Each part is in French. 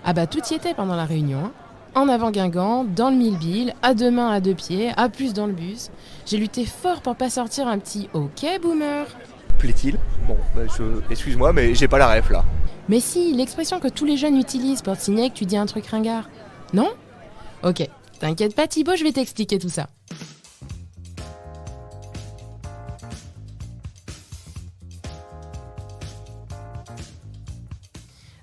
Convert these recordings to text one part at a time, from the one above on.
Ah bah tout y était pendant la réunion. Hein. En avant Guingamp, dans le mille-bille, à deux mains, à deux pieds, à plus dans le bus. J'ai lutté fort pour pas sortir un petit « Ok, boomer ». Plaît-il ? Bon, excuse-moi, mais j'ai pas la ref là. Mais si, l'expression que tous les jeunes utilisent pour te signaler que tu dis un truc ringard. Non ? Ok, t'inquiète pas Thibaut, je vais t'expliquer tout ça.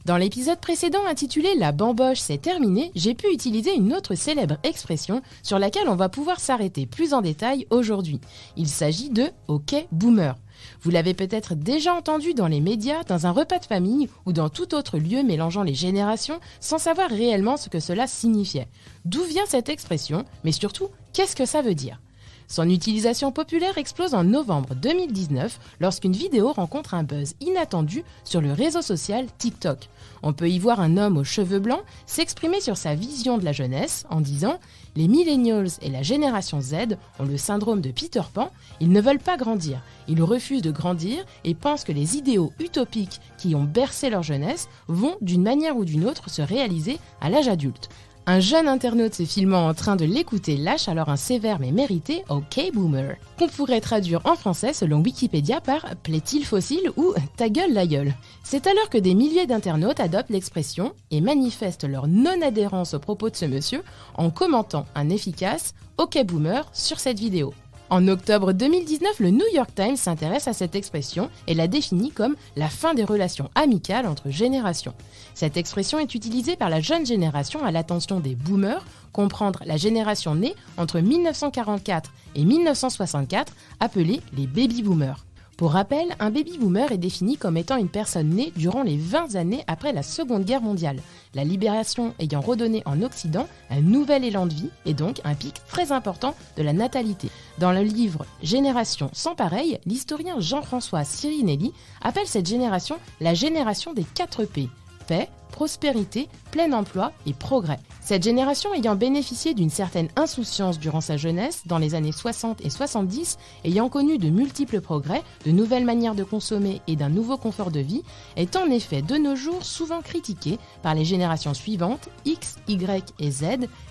Dans l'épisode précédent intitulé « La bamboche, c'est terminé », j'ai pu utiliser une autre célèbre expression sur laquelle on va pouvoir s'arrêter plus en détail aujourd'hui. Il s'agit de « OK Boomer ». Vous l'avez peut-être déjà entendu dans les médias, dans un repas de famille ou dans tout autre lieu mélangeant les générations sans savoir réellement ce que cela signifiait. D'où vient cette expression, mais surtout, qu'est-ce que ça veut dire ? Son utilisation populaire explose en novembre 2019 lorsqu'une vidéo rencontre un buzz inattendu sur le réseau social TikTok. On peut y voir un homme aux cheveux blancs s'exprimer sur sa vision de la jeunesse en disant « Les millennials et la génération Z ont le syndrome de Peter Pan, ils ne veulent pas grandir, ils refusent de grandir et pensent que les idéaux utopiques qui ont bercé leur jeunesse vont d'une manière ou d'une autre se réaliser à l'âge adulte ». Un jeune internaute se filmant en train de l'écouter lâche alors un sévère mais mérité « OK Boomer », qu'on pourrait traduire en français selon Wikipédia par « plaît-il fossile » ou « ta gueule la gueule ». C'est alors que des milliers d'internautes adoptent l'expression et manifestent leur non-adhérence aux propos de ce monsieur en commentant un efficace « OK Boomer » sur cette vidéo. En octobre 2019, le New York Times s'intéresse à cette expression et la définit comme la fin des relations amicales entre générations. Cette expression est utilisée par la jeune génération à l'attention des boomers, comprendre la génération née entre 1944 et 1964, appelée les baby boomers. Pour rappel, un baby boomer est défini comme étant une personne née durant les 20 années après la Seconde Guerre mondiale, la libération ayant redonné en Occident un nouvel élan de vie et donc un pic très important de la natalité. Dans le livre « Génération sans pareil », l'historien Jean-François Sirinelli appelle cette génération la génération des 4 P, paix, prospérité, plein emploi et progrès. Cette génération ayant bénéficié d'une certaine insouciance durant sa jeunesse, dans les années 60 et 70, ayant connu de multiples progrès, de nouvelles manières de consommer et d'un nouveau confort de vie, est en effet de nos jours souvent critiquée par les générations suivantes, X, Y et Z,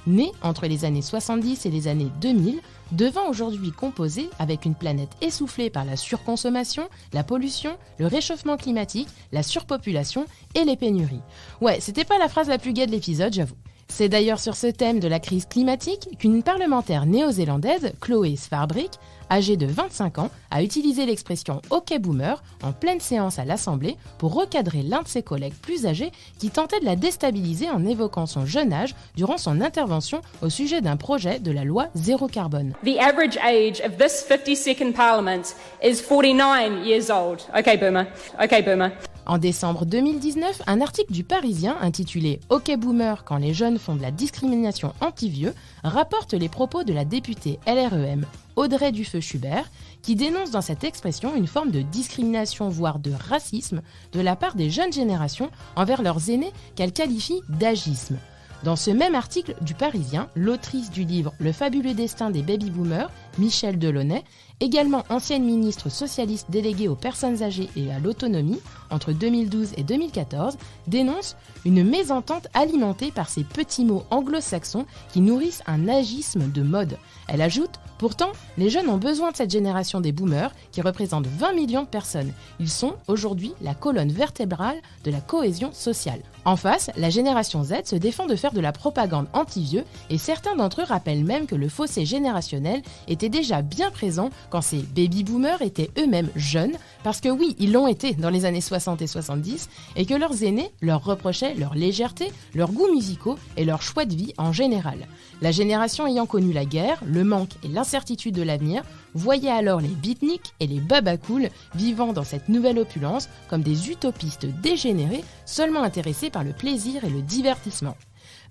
nées entre les années 70 et les années 2000, devant aujourd'hui composer avec une planète essoufflée par la surconsommation, la pollution, le réchauffement climatique, la surpopulation et les pénuries. Ouais, c'était pas la phrase la plus gaie de l'épisode, j'avoue. C'est d'ailleurs sur ce thème de la crise climatique qu'une parlementaire néo-zélandaise, Chloé Swarbrick, âgée de 25 ans, a utilisé l'expression « OK Boomer » en pleine séance à l'Assemblée pour recadrer l'un de ses collègues plus âgés qui tentait de la déstabiliser en évoquant son jeune âge durant son intervention au sujet d'un projet de la loi zéro carbone. The average age of this 52nd Parliament is 49 years old. OK Boomer. OK Boomer. En décembre 2019, un article du Parisien intitulé « OK Boomer quand les jeunes font de la discrimination anti-vieux » rapporte les propos de la députée LREM Audrey Dufeu-Schubert qui dénonce dans cette expression une forme de discrimination voire de racisme de la part des jeunes générations envers leurs aînés qu'elle qualifie d'agisme. Dans ce même article du Parisien, l'autrice du livre « Le fabuleux destin des baby-boomers », Michèle Delaunay, également ancienne ministre socialiste déléguée aux personnes âgées et à l'autonomie entre 2012 et 2014, dénonce une mésentente alimentée par ces petits mots anglo-saxons qui nourrissent un agisme de mode. Elle ajoute « Pourtant, les jeunes ont besoin de cette génération des boomers qui représente 20 millions de personnes. Ils sont aujourd'hui la colonne vertébrale de la cohésion sociale. » En face, la génération Z se défend de faire de la propagande anti-vieux et certains d'entre eux rappellent même que le fossé générationnel était déjà bien présent quand ces baby-boomers étaient eux-mêmes jeunes, parce que oui, ils l'ont été dans les années 60 et 70, et que leurs aînés leur reprochaient leur légèreté, leurs goûts musicaux et leur choix de vie en général. La génération ayant connu la guerre, le manque et l'incertitude de l'avenir voyait alors les beatniks et les babacools vivant dans cette nouvelle opulence comme des utopistes dégénérés seulement intéressés par le plaisir et le divertissement.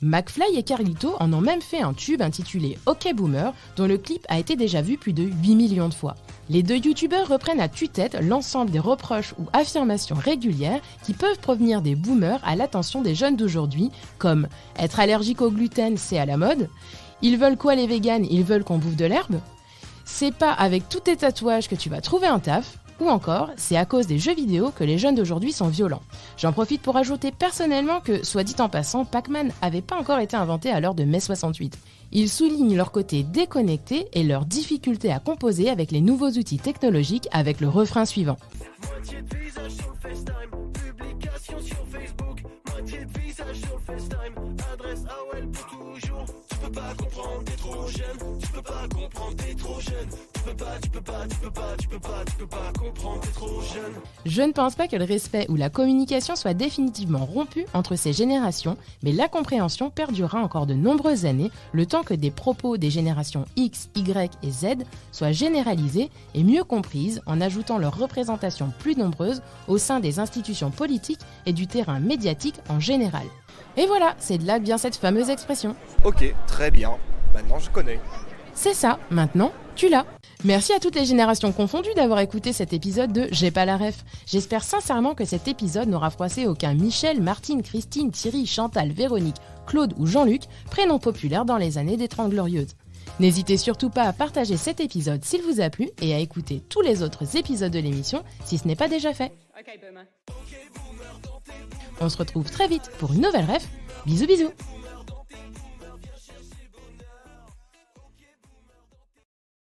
McFly et Carlito en ont même fait un tube intitulé « OK Boomer » dont le clip a été déjà vu plus de 8 millions de fois. Les deux youtubeurs reprennent à tue-tête l'ensemble des reproches ou affirmations régulières qui peuvent provenir des boomers à l'attention des jeunes d'aujourd'hui, comme « être allergique au gluten, c'est à la mode »,« ils veulent quoi les véganes, ils veulent qu'on bouffe de l'herbe », « c'est pas avec tous tes tatouages que tu vas trouver un taf », Ou encore, c'est à cause des jeux vidéo que les jeunes d'aujourd'hui sont violents. J'en profite pour ajouter personnellement que, soit dit en passant, Pac-Man n'avait pas encore été inventé à l'heure de mai 68. Ils soulignent leur côté déconnecté et leur difficulté à composer avec les nouveaux outils technologiques avec le refrain suivant. Moitié de visage sur le FaceTime, publication sur Facebook, moitié de visage sur le FaceTime, adresse AOL pour toujours. Tu peux pas comprendre, t'es trop jeune, tu peux pas comprendre, t'es trop jeune, tu peux pas comprendre, t'es trop jeune. Je ne pense pas que le respect ou la communication soit définitivement rompu entre ces générations, mais la compréhension perdurera encore de nombreuses années, le temps que des propos des générations X, Y et Z soient généralisés et mieux comprises en ajoutant leur représentation plus nombreuse au sein des institutions politiques et du terrain médiatique en général. Et voilà, c'est de là que vient cette fameuse expression. Ok, très bien. Maintenant je connais. C'est ça, maintenant, tu l'as. Merci à toutes les générations confondues d'avoir écouté cet épisode de J'ai pas la ref. J'espère sincèrement que cet épisode n'aura froissé aucun Michel, Martine, Christine, Thierry, Chantal, Véronique, Claude ou Jean-Luc, prénoms populaires dans les années des 30 Glorieuses. N'hésitez surtout pas à partager cet épisode s'il vous a plu et à écouter tous les autres épisodes de l'émission si ce n'est pas déjà fait. Okay, boomer. On se retrouve très vite pour une nouvelle ref. Bisous bisous.